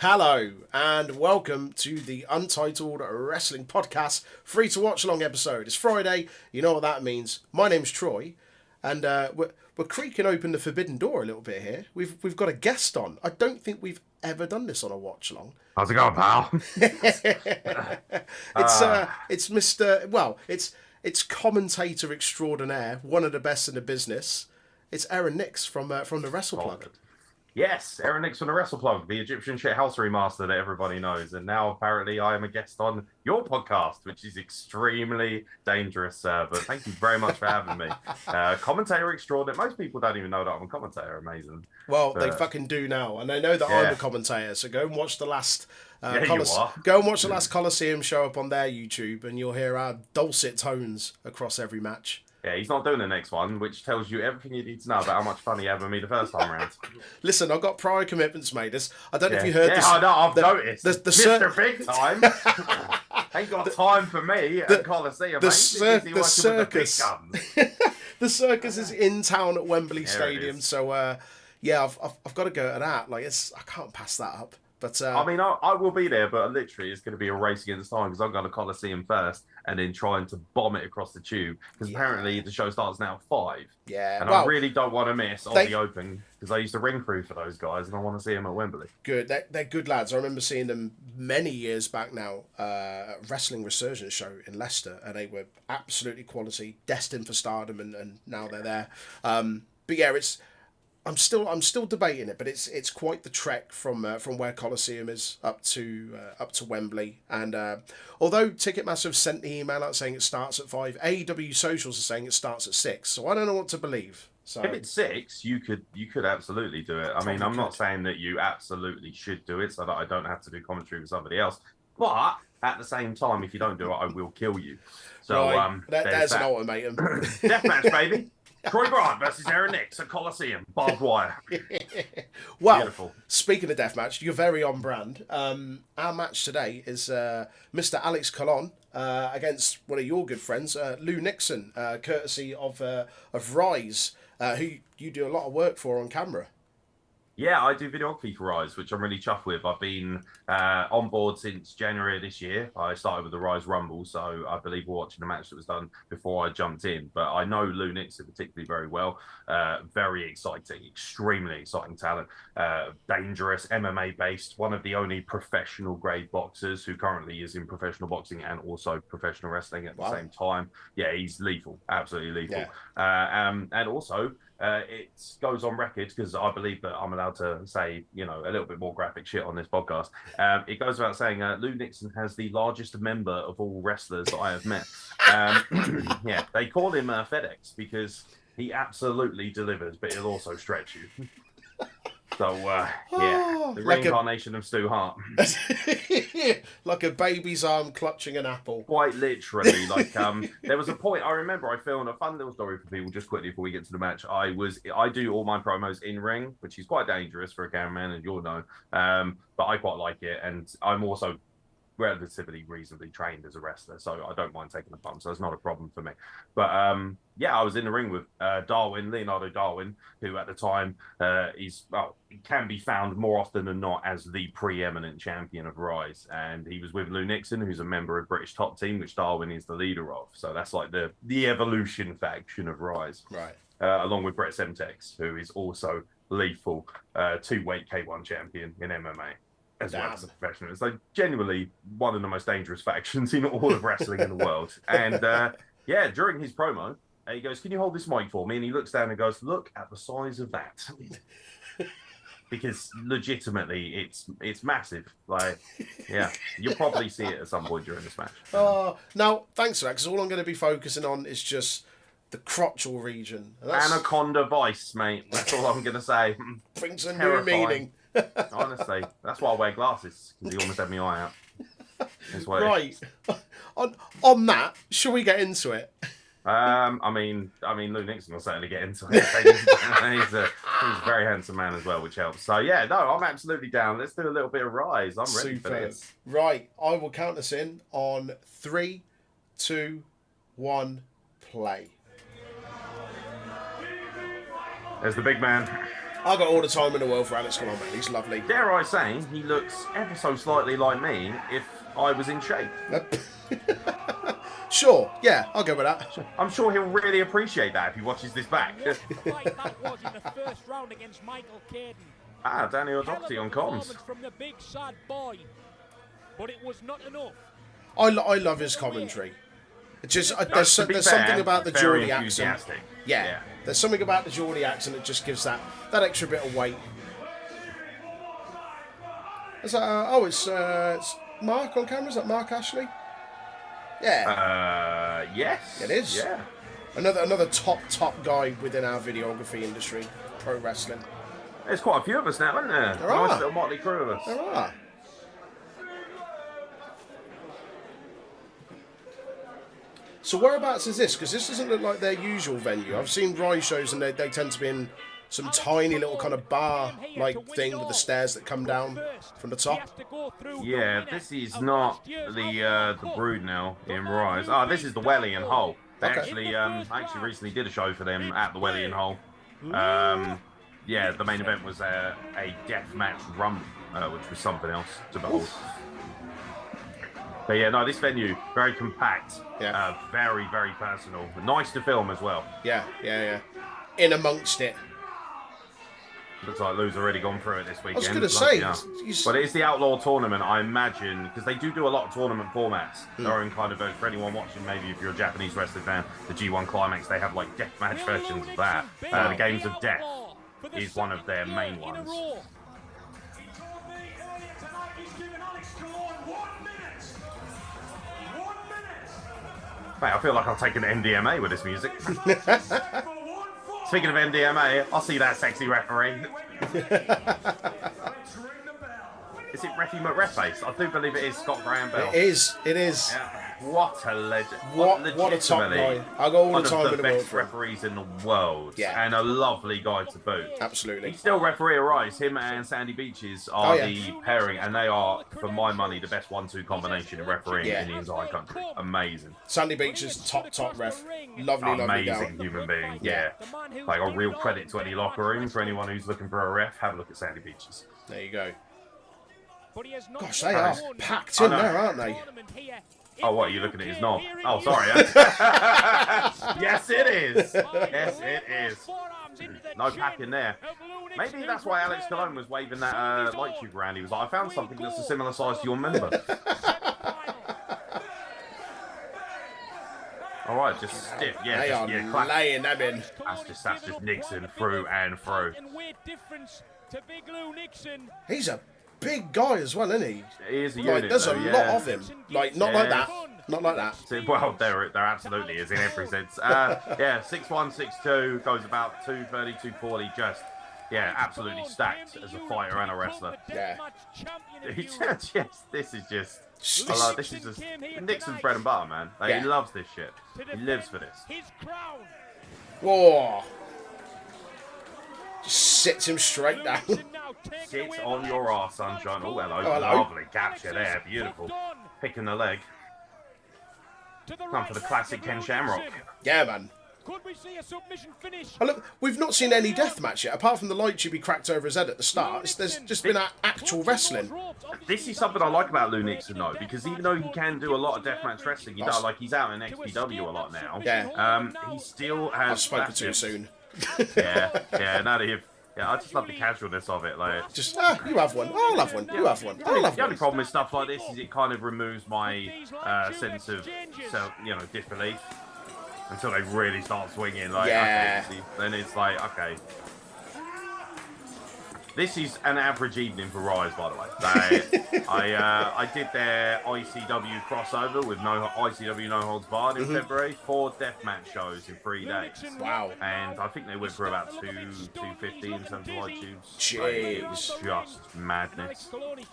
Hello and welcome to the Untitled Wrestling Podcast free to watch along episode. It's Friday, you know what that means. My name's Troy, and we're creaking open the forbidden door a little bit here. We've got a guest on. I don't think we've ever done this on a watch along. How's it going, pal? It's Mr. Well, it's commentator extraordinaire, one of the best in the business. It's Aeron Nix from the Wrestle Plug. Yes, Aeron Nix from the Wrestle Plug, the Egyptian shithousery master that everybody knows. And now apparently I am a guest on your podcast, which is extremely dangerous, sir. But thank you very much for having me. Commentator extraordinary. Most people don't even know that I'm a commentator. Amazing. Well, they fucking do now. And they know that I'm a commentator. So go and watch the last... Go and watch the last Coliseum show up on their YouTube and you'll hear our dulcet tones across every match. Yeah, he's not doing the next one, which tells you everything you need to know about how much fun he had with me the first time around. Listen, I've got prior commitments made. I don't know if you heard this. Yeah, I know, I've noticed. The Mr. Big Time ain't got time for me at Coliseum, the circus. The circus is in town at Wembley Stadium, so I've got to go to that. Like, I can't pass that up. But I mean, I will be there, but literally it's going to be a race against time because I'm going to Coliseum first and then trying to bomb it across the tube because apparently the show starts now at 5. Yeah, and I really don't want to miss Aussie Open because I used to ring through for those guys and I want to see them at Wembley. Good, they're good lads. I remember seeing them many years back now Wrestling Resurgence show in Leicester, and they were absolutely quality, destined for stardom, and now they're there. But yeah, I'm still debating it, but it's quite the trek from where Coliseum is up to Wembley. And although Ticketmaster have sent the email out saying it starts at 5, AEW socials are saying it starts at 6. So I don't know what to believe. So if it's 6, you could absolutely do it. I mean, I'm not saying that you absolutely should do it so that I don't have to do commentary with somebody else. But at the same time, if you don't do it, I will kill you. So right. There's an ultimatum. Deathmatch, baby. Troy Grant versus Aeron Nix at Coliseum. Barbed wire. Well, beautiful. Speaking of deathmatch, you're very on brand. Our match today is Mr. Alex Colon against one of your good friends, Lou Nixon, courtesy of Rise, who you do a lot of work for on camera. Yeah, I do videography for Rise, which I'm really chuffed with. I've been on board since January of this year. I started with the Rise Rumble, so I believe we're watching the match that was done before I jumped in. But I know Lou Nixon particularly very well. Very exciting, extremely exciting talent. Dangerous, MMA-based, one of the only professional grade boxers who currently is in professional boxing and also professional wrestling at the same time. Yeah, he's lethal, absolutely lethal. Yeah. And also... it goes on record because I believe that I'm allowed to say, a little bit more graphic shit on this podcast. It goes without saying, Lou Nixon has the largest member of all wrestlers that I have met. Yeah, they call him FedEx because he absolutely delivers, but he'll also stretch you. So, the reincarnation of Stu Hart. Like a baby's arm clutching an apple. Quite literally. Like, there was a point, I remember I filmed a fun little story for people just quickly before we get to the match. I do all my promos in ring, which is quite dangerous for a cameraman, and you'll know. But I quite like it, and I'm also relatively reasonably trained as a wrestler, so I don't mind taking a bump, so it's not a problem for me. But I was in the ring with Leonardo Darwin, who at the time can be found more often than not as the preeminent champion of Rise, and he was with Lou Nixon, who's a member of British Top Team, which Darwin is the leader of. So that's like the Evolution faction of Rise, right? Along with Brett Semtex, who is also lethal, 2-weight K1 champion in MMA. As well as a professional. It's like genuinely one of the most dangerous factions in all of wrestling in the world. And during his promo, he goes, "Can you hold this mic for me?" And he looks down and goes, "Look at the size of that." Because legitimately, it's massive. Like, yeah, you'll probably see it at some point during this match. Now, thanks for that, because all I'm going to be focusing on is just the crotchal region. Anaconda Vice, mate. That's all I'm going to say. Brings a new meaning. Honestly, that's why I wear glasses, because he almost had my eye out. Right. On that, shall we get into it? I mean, Lou Nixon will certainly get into it. He's a very handsome man as well, which helps. So yeah, no, I'm absolutely down. Let's do a little bit of Rise. I'm ready for this. Right, I will count us in on 3, 2, 1, play. There's the big man. I got all the time in the world for Alex Colon, man. He's lovely. Dare I say, he looks ever so slightly like me if I was in shape. Sure, yeah, I'll go with that. I'm sure he'll really appreciate that if he watches this back. Daniel Doherty on comms. From the big sad boy, but it was not enough. I love his commentary. There's something about the Geordie accent. Yeah, there's something about the Geordie accent that just gives that extra bit of weight. Is that, it's Mark on camera. Is that Mark Ashley? Yeah. Yes. It is. Yeah. Another top guy within our videography industry, pro wrestling. There's quite a few of us now, isn't there? There are. Nice little motley crew of us. There are. So whereabouts is this? Because this doesn't look like their usual venue. I've seen Rise shows and they tend to be in some tiny little kind of bar-like thing with the stairs that come down from the top. Yeah, this is not the Brood now in Rise. This is the Welly and Hull. They actually recently did a show for them at the Welly and Hull. Yeah, the main event was a deathmatch rumble, which was something else to behold. But yeah, no, this venue, very compact, very, very personal. Nice to film as well. Yeah. In amongst it. Looks like Lou's already gone through it this weekend. I was going to say. But it's the Outlaw Tournament, I imagine, because they do a lot of tournament formats. Their own kind of, for anyone watching, maybe if you're a Japanese wrestling fan, the G1 Climax, they have like deathmatch versions of that. The Games of Death is one of their main ones. Mate, I feel like I've taken MDMA with this music. Speaking of MDMA, I'll see that sexy referee. Is it Reffy McRefface? I do believe it is Scott Graham Bell. It is. Yeah. What a legend. What a top guy. I go all the time in the world. One of the best referees in the world. Yeah. And a lovely guy to boot. Absolutely. He's still referee Rise. Him and Sandy Beaches are the pairing, and they are, for my money, the best 1-2 combination of refereeing in the entire country. Amazing. Sandy Beaches, top ref. Lovely Amazing human being. Yeah. Like a real credit to any locker room for anyone who's looking for a ref. Have a look at Sandy Beaches. There you go. Gosh, they are packed in there, aren't they? Oh, what, are you looking at his knob? Oh, sorry. Yes, it is. Yes, it is. No pack in there. Maybe that's why Alex Colon was waving that light tube around. He was like, I found something that's a similar size to your member. All right, just stiff. Yeah, they are laying them in. That's just Nixon through and through. He's a big guy as well, isn't he? He is a unit. There's a lot of him. Like, not like that. Not like that. Well, there absolutely is in every sense. 6'1", 6'2", goes about 230, 240. Just, absolutely stacked as a fighter and a wrestler. Yeah. This is just. This is just Nixon's bread and butter, man. Like, he loves this shit. He lives for this. Whoa. Just sits him straight down. Sits on your arse, sunshine. Oh, hello. Lovely capture there. Beautiful. Picking the leg. Time for the classic Ken Shamrock. Yeah, man. Could we see a submission finish? Oh, look, we've not seen any deathmatch yet, apart from the light tube he cracked over his head at the start. There's just been actual wrestling. This is something I like about Lou Nixon, though, because even though he can do a lot of deathmatch wrestling, he's out in XPW a lot now. Yeah. He still has. I've spoken too soon. Now that I just love the casualness of it. Like, just you have one, I'll have one, you have one, I'll have one. The only problem with stuff like this is it kind of removes my sense of disbelief until they really start swinging. Like, okay, then it's like, okay. This is an average evening for Rise, by the way. I did their ICW crossover with ICW No Holds Barred in February. 4 deathmatch shows in 3 days. Wow. And I think they went for about 250 in terms of light tubes. Jeez. It was just madness.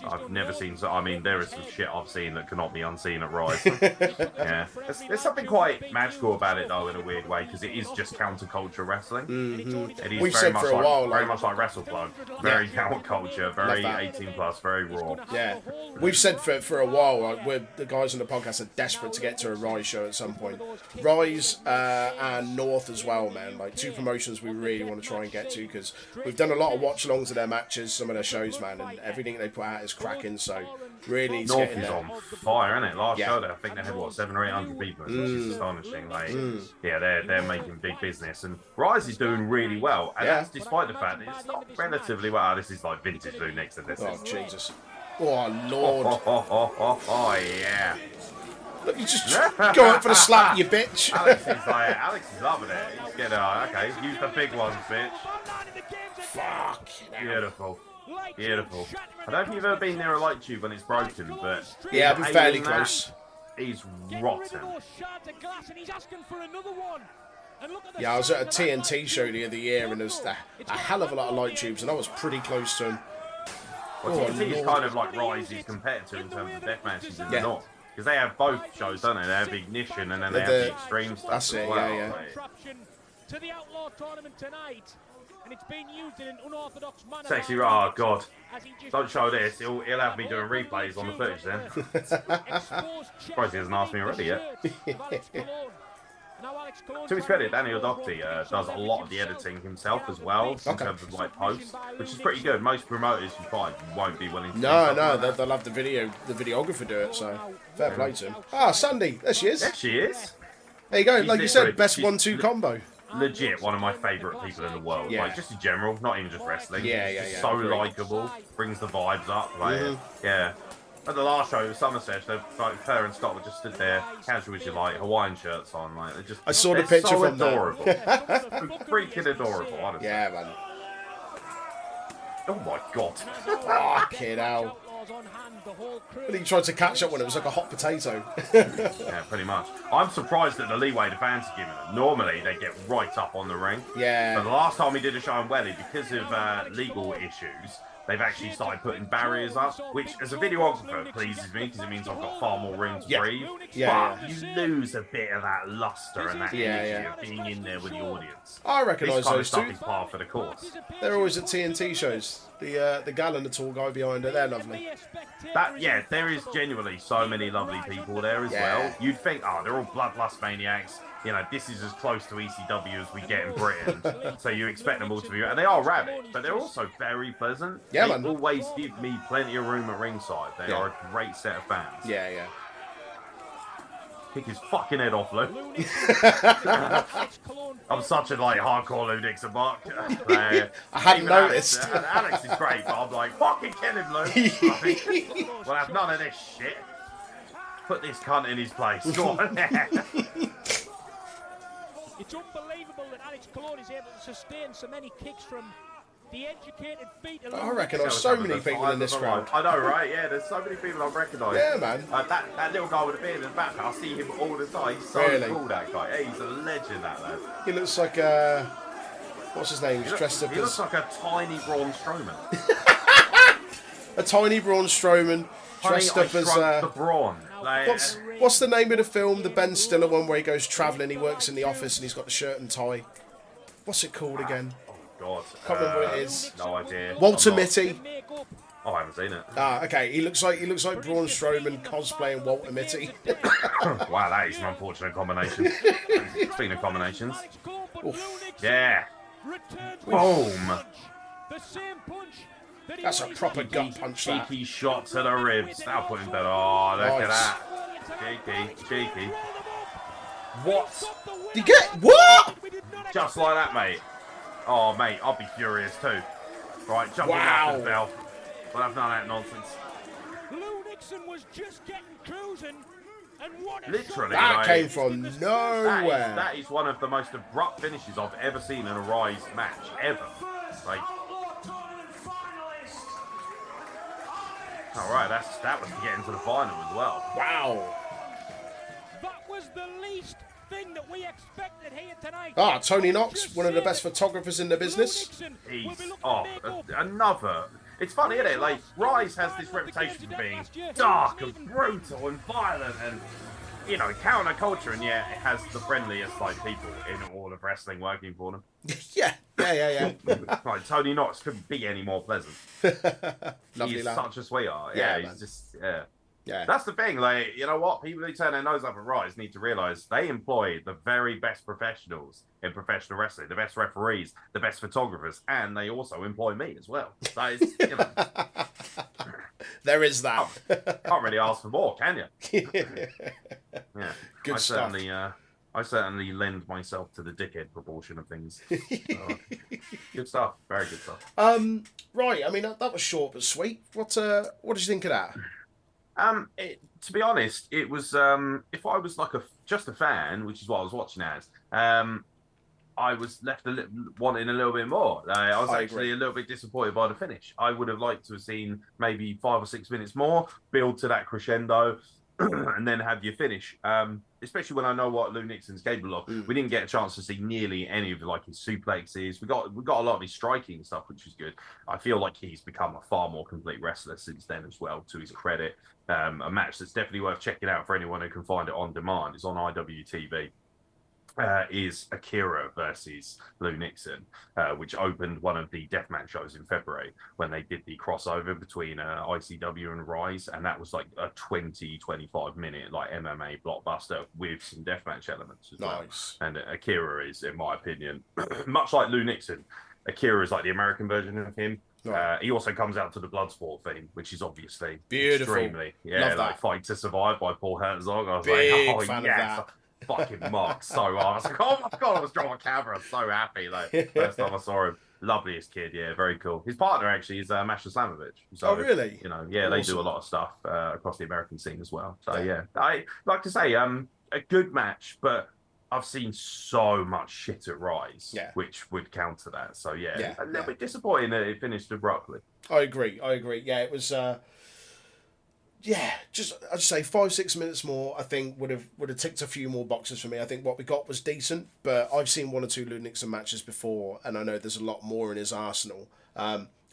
I've never seen there is some shit I've seen that cannot be unseen at Rise. Yeah. There's something quite magical about it, though, in a weird way, because it is just counterculture wrestling. It is We've said for a while, very much like WrestlePlug. very counterculture, very 18 plus, very raw. Yeah, we've said for a while, we're the guys on the podcast are desperate to get to a Rise show at some point. Rise and North as well, man. Like 2 promotions we really want to try and get to, because we've done a lot of watch-alongs of their matches, some of their shows, man, and everything they put out is cracking. So really need to North get in is there. on fire, isn't it? Last Yeah. show, I think they had what 700 or 800 people, which is astonishing. Like, yeah, they're making big business, and Rise is doing really well, and that's despite the fact that it's not relatively well. This is like vintage Lou Nixon. This Oh is. Jesus! Oh Lord! Oh yeah! Look, you just go up for the slap, you bitch! Alex is loving it. He's getting okay. Use the big ones, bitch. Fuck! Beautiful. Beautiful. I don't know if you've ever been near a light tube when it's broken, but Yeah, I've been fairly close. He's rotten. Yeah, I was at a TNT show the other year, and there's a hell of a lot of light tubes, and I was pretty close to him. Well, TNT is kind of like Rise's competitor in terms of death matches in the North. Because they have both shows, don't they? They have Ignition and then they have the Extreme stuff. That's it, as well. yeah. To the Outlaw tournament tonight, and it's being used in an unorthodox manner. Sexy, oh god. Don't show this, he'll have me doing replays on the footage then. Surprised he hasn't asked me already yet. To his credit, Daniel Doherty does a lot of the editing himself as well, in terms of like posts, which is pretty good. Most promoters you find won't be willing to do No, they'll have the videographer do it, so fair play to him. Ah, Sandy, there she is. There she is. There you go, She's like you said, best 1-2 combo. Legit one of my favourite people in the world. Yeah. Like just in general, not even just wrestling. Yeah. So likeable, brings the vibes up. Like, yeah. At the last show, Somerset, like her and Scott were just stood there, casual as you like, Hawaiian shirts on. Like, they're just. I saw the picture so from there. adorable. Freaking adorable, honestly. Yeah, man. Oh my god. Fucking hell. But he tried to catch up when it was like a hot potato. Yeah, pretty much. I'm surprised at the leeway the fans are giving them. Normally, they get right up on the ring. Yeah. But the last time we did a show in Welly, because of legal issues, they've actually started putting barriers up, which as a videographer pleases me because it means I've got far more room to breathe. But you lose a bit of that luster and that energy of being in there with the audience. I recognise this kind those of stuff two. is par for the course. They're always at TNT shows. The gal and the tall guy behind her, they're lovely. There is genuinely so many lovely people there as well. You'd think, they're all bloodlust maniacs. You know, this is as close to ECW as we get in Britain. So you expect them all to be, and they are rabid, but they're also very pleasant. Yeah, they man. always give me plenty of room at ringside. They are a great set of fans. Yeah. Kick his fucking head off, Lou. I'm such a hardcore Lou Nixon mark. I hadn't noticed. Alex is great, but I'm like, fucking kill him, Lou. We'll have none of this shit. Put this cunt in his place. Go on. It's unbelievable that Alex Cologne is able to sustain so many kicks from the educated feet. I recognise so many people in this crowd. I know, right? Yeah, there's so many people I recognise. Yeah, man. That little guy with the beard in the back, I see him all the time. He's so cool, that guy. Yeah, he's a legend, that lad. He looks like what's his name? He's dressed up as... He looks like a tiny Braun Strowman. A tiny Braun Strowman dressed up as... the Braun. What's the name of the film? The Ben Stiller one where he goes travelling, he works in the office and he's got the shirt and tie. What's it called again? God. Can't remember what it is. No idea. Walter Mitty. Oh, I haven't seen it. Okay. He looks like Braun Strowman cosplaying Walter Mitty. Wow, that is an unfortunate combination. Speaking of combinations. Yeah. Boom. That's a proper gut punch. Cheeky shot to the ribs. That'll put him dead. Oh, look at that. Cheeky. What? You get what? Just like that, mate. Oh, mate, I'll be furious too. Right, jumping out the bell. We'll have none of that nonsense. Lou Nixon was just getting cruising, and what a literally that came from nowhere. That is one of the most abrupt finishes I've ever seen in a Rise match ever. Like, all right, that was to get into the final as well. Wow. That was the least thing that we expected here tonight. Tony Knox, one of the best photographers in the business. He's another. It's funny, isn't it? Like, Rise has this reputation for being dark and brutal and violent and, you know, counterculture, and yet it has the friendliest people in all of wrestling working for them. Yeah, Yeah. Like Tony Knox couldn't be any more pleasant. Lovely He's lad. such a sweetheart. Yeah, Yeah, man. he's just yeah. Yeah. That's the thing. Like, you know what? People who turn their nose up at Rise need to realize they employ the very best professionals in professional wrestling, the best referees, the best photographers, and they also employ me as well. So it's, you know, There is that. can't really ask for more, can you? Yeah, Good I stuff. I certainly lend myself to the dickhead proportion of things. So, good stuff. Very good stuff. Right. I mean, that was short but sweet. What did you think of that? To be honest, it was if I was like just a fan, which is what I was watching as, I was left wanting a little bit more. I was I actually agree. a little bit disappointed by the finish. I would have liked to have seen maybe 5 or 6 minutes more, build to that crescendo, and then have your finish. Especially when I know what Lou Nixon's capable of. Mm. We didn't get a chance to see nearly any of like his suplexes. We got a lot of his striking stuff, which was good. I feel like he's become a far more complete wrestler since then as well, to his credit. A match that's definitely worth checking out for anyone who can find it on demand. It's on IWTV. Is Akira versus Lou Nixon, which opened one of the deathmatch shows in February when they did the crossover between ICW and Rise, and that was like a 25 minute like MMA blockbuster with some deathmatch elements as well. Nice. And Akira is, in my opinion, much like Lou Nixon, Akira is like the American version of him. Right. He also comes out to the Bloodsport theme, which is obviously Beautiful. extremely, Love like that. Fight to Survive by Paul Herzog. I was Big like, oh fan of yes, that. fucking Mark so hard. I was like, oh my god, I was drawing camera. I'm so happy. Like first time I saw him, loveliest kid. Yeah, very cool. His partner actually is Masha Slamovich. Oh, So really? yeah, they do a Awesome. lot of stuff across the American scene as well. So Yeah. yeah, I like to say a good match, but I've seen so much shit at Rise, Yeah. which would counter that. So yeah, Yeah. a little Yeah. bit disappointing that it finished abruptly. I agree. Yeah, it was. Yeah, I'd say 5 6 minutes more. I think would have ticked a few more boxes for me. I think what we got was decent, but I've seen 1 or 2 Lou Nixon matches before, and I know there's a lot more in his arsenal.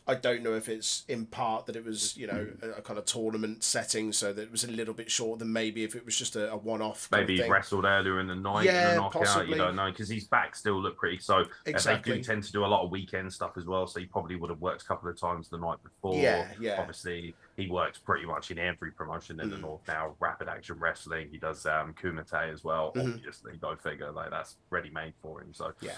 I don't know if it's in part that it was a kind of tournament setting, so that it was a little bit short than maybe if it was just a one-off kind of Maybe he's thing. wrestled earlier in the night in a Yeah, knockout. You possibly. don't know because his back still looked pretty. So they do Exactly. tend to do a lot of weekend stuff as well. So he probably would have worked a couple of times the night before. Yeah. Obviously, he works pretty much in every promotion in the North now. Rapid Action Wrestling. He does Kumite as well. Obviously, go figure. Like that's ready made for him. So Yeah.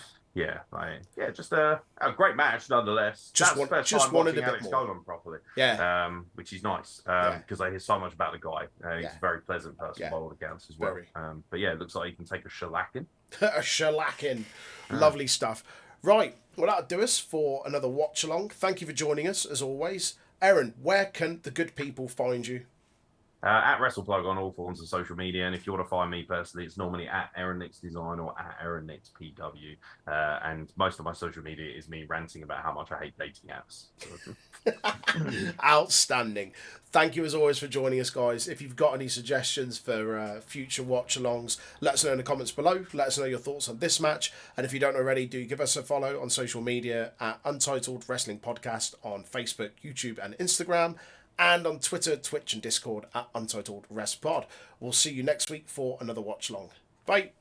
just a great match nonetheless. That's the first time Wanted watching a bit Alex more. Colon properly. Yeah. Which is nice Yeah. because I hear so much about the guy. He's Yeah. a very pleasant person by all accounts as well. Very. But yeah, it looks like he can take a shellacking. A shellacking. Lovely stuff. Right. Well, that'll do us for another watch along. Thank you for joining us as always. Aaron, where can the good people find you? At WrestlePlug on all forms of social media, and if you want to find me personally, it's normally at Aeron Nix Design or at Aeron Nix PW. And most of my social media is me ranting about how much I hate dating apps. Outstanding. Thank you as always for joining us, guys. If you've got any suggestions for future watch alongs, let us know in the comments below. Let us know your thoughts on this match. And if you don't already, do give us a follow on social media at Untitled Wrestling Podcast on Facebook, YouTube, and Instagram. And on Twitter, Twitch, and Discord at Untitled Rest Pod. We'll see you next week for another watch along. Bye.